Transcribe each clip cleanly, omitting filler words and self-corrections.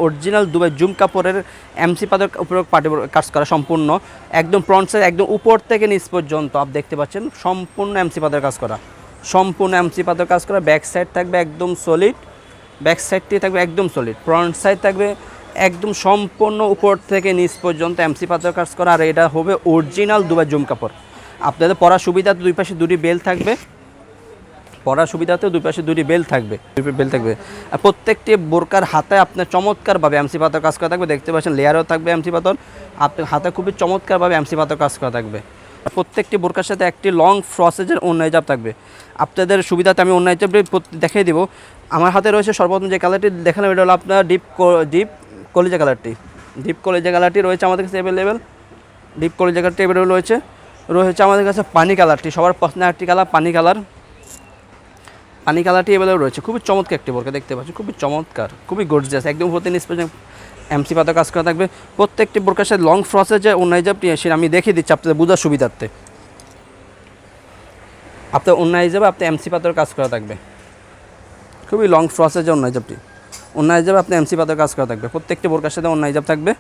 Original Dubai zoom কাপড়ের MC পাতের উপরে পাটি কাজ করা সম্পূর্ণ একদম ফ্রন্ট সাইড একদম উপর থেকে নিচ পর্যন্ত আপনি দেখতে পাচ্ছেন সম্পূর্ণ এমসি পাতের কাজ করা, সম্পূর্ণ এমসি পাতের কাজ করা। ব্যাক সাইড থাকবে একদম সলিড, ব্যাক সাইডটি থাকবে একদম সলিড, ফ্রন্ট সাইড থাকবে একদম সম্পূর্ণ উপর থেকে নিচ পর্যন্ত এমসি পাতের কাজ করা। আর এটা হবে অরিজিনাল দুবাই জুম কাপড়। আপনাদের পরার সুবিধা দুই পাশে দুটি বেল থাকবে, পরার সুবিধাতেও দুই পাশে দুটি বেল থাকবে, বেল থাকবে। আর প্রত্যেকটি বোরকার হাতে আপনার চমৎকারভাবে এমসি পাথর কাজ করা থাকবে। দেখতে পাচ্ছেন লেয়ারও থাকবে এমসি পাথর, আপনার হাতে খুবই চমৎকারভাবে এমসি পাথর কাজ করা থাকবে। প্রত্যেকটি বোরকার সাথে একটি লং ফ্রসেজের ওড়না হিজাব থাকবে। আপনাদের সুবিধাতে আমি ওড়না হিজাবটি দেখিয়ে দিব। আমার হাতে রয়েছে সর্বপ্রথম যে কালারটি দেখালাম, এটা হলো আপনার ডিপ কলিজা কালারটি। ডিপ কলিজা কালারটি রয়েছে আমাদের কাছে অ্যাভেলেবেল। ডিপ কলিজা কালারটি অ্যাভেলেবেল রয়েছে আমাদের কাছে পানি কালারটি, সবার পছন্দের একটি কালার পানি কালার। পানি কালারটি এভেলেবল রয়েছে, খুবই চমৎকার একটি বোরকা দেখতে পাচ্ছি, খুবই চমৎকার, খুবই গর্জিয়াস, একদম প্রতি নিষ্পেষণ এমসি পাতা কাজ করা থাকবে। প্রত্যেকটি বোরকার সাথে লং ফ্রসে যে ওড়না হিজাবটি সেটা আমি দেখিয়ে দিচ্ছি আপনাদের বোঝার সুবিধার্থে। আপনার ওড়না হিজাবে আপনার এমসি পাতার কাজ করা থাকবে, খুবই লং ফ্রসে যে ওড়না হিজাবটি, ওড়না হিজাবে আপনার এমসি পাতার কাজ করা থাকবে। প্রত্যেকটি বোরকার সাথে ওড়না হিজাব থাকবে।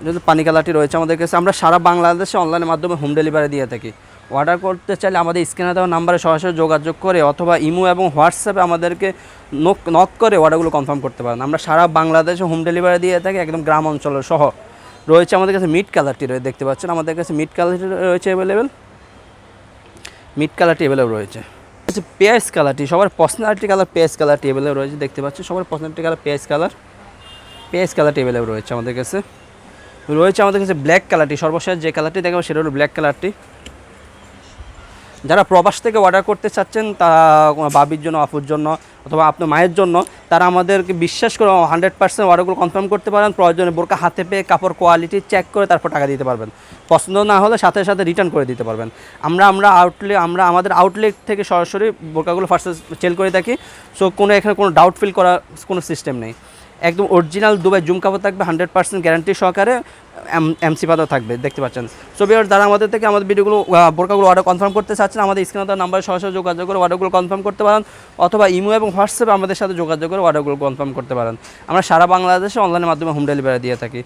যেহেতু পানি কালারটি রয়েছে আমাদের কাছে, আমরা সারা বাংলাদেশে অনলাইনের মাধ্যমে হোম ডেলিভারি দিয়ে থাকি। অর্ডার করতে চাইলে আমাদের স্ক্রিনে দেওয়া নাম্বারে সরাসরি যোগাযোগ করে অথবা ইমো এবং হোয়াটসঅ্যাপে আমাদেরকে নক করে অর্ডারগুলো কনফার্ম করতে পারেন। আমরা সারা বাংলাদেশে হোম ডেলিভারি দিয়ে থাকি, একদম গ্রাম অঞ্চলের সহ। রয়েছে আমাদের কাছে মিড কালারটি রয়েছে, দেখতে পাচ্ছেন আমাদের কাছে মিড কালারটি রয়েছে অ্যাভেলেবেল, মিড কালারটি অ্যাভেলেবেল রয়েছে। পেঁয়াজ কালারটি সবার পার্সোনালিটি কালার, পেঁয়াজ কালারটি অ্যাভেলেবেল রয়েছে, দেখতে পাচ্ছেন সবার পার্সোনালিটি কালার পেঁয়াজ কালার, পেঁয়াজ কালারটি অ্যাভেলেবেল রয়েছে আমাদের কাছে। রয়েছে আমাদের কাছে ব্ল্যাক কালারটি, সর্বশেষ যে কালারটি দেখাবো সেটা হলো ব্ল্যাক কালারটি। যারা প্রবাস থেকে অর্ডার করতে চাচ্ছেন, তারা বাবির জন্য, আপুর জন্য অথবা আপনার মায়ের জন্য, তারা আমাদেরকে বিশ্বাস করে 100% অর্ডারগুলো কনফার্ম করতে পারেন। প্রয়োজনে বোরকা হাতে পেয়ে কাপড় কোয়ালিটি চেক করে তারপর টাকা দিতে পারবেন। পছন্দ না হলে সাথে সাথে রিটার্ন করে দিতে পারবেন। আমরা আমাদের আউটলেট থেকে সরাসরি বোরকাগুলো ফার্স্টে সেল করে থাকি। সো এখানে কোনো ডাউট ফিল করার কোনো সিস্টেম নেই। একদম অরিজিনাল দুবাই জুম কাপড় থাকবে, 100% গ্যারান্টি সহকারে এমসি পাতা থাকবে, দেখতে পাচ্ছেন। সো ভিউয়ার্স, যারা আমাদের থেকে আমাদের ভিডিওগুলো বোরকাগুলো অর্ডার কনফার্ম করতে চাচ্ছেন, আমাদের স্ক্রিনে দেওয়া নাম্বারে সরাসরি যোগাযোগ করে অর্ডারগুলো কনফার্ম করতে পারেন অথবা ইমো এবং হোয়াটসঅ্যাপে আমাদের সাথে যোগাযোগ করে অর্ডারগুলো কনফার্ম করতে পারেন। আমরা সারা বাংলাদেশে অনলাইনের মাধ্যমে হোম ডেলিভারি দিয়ে থাকি।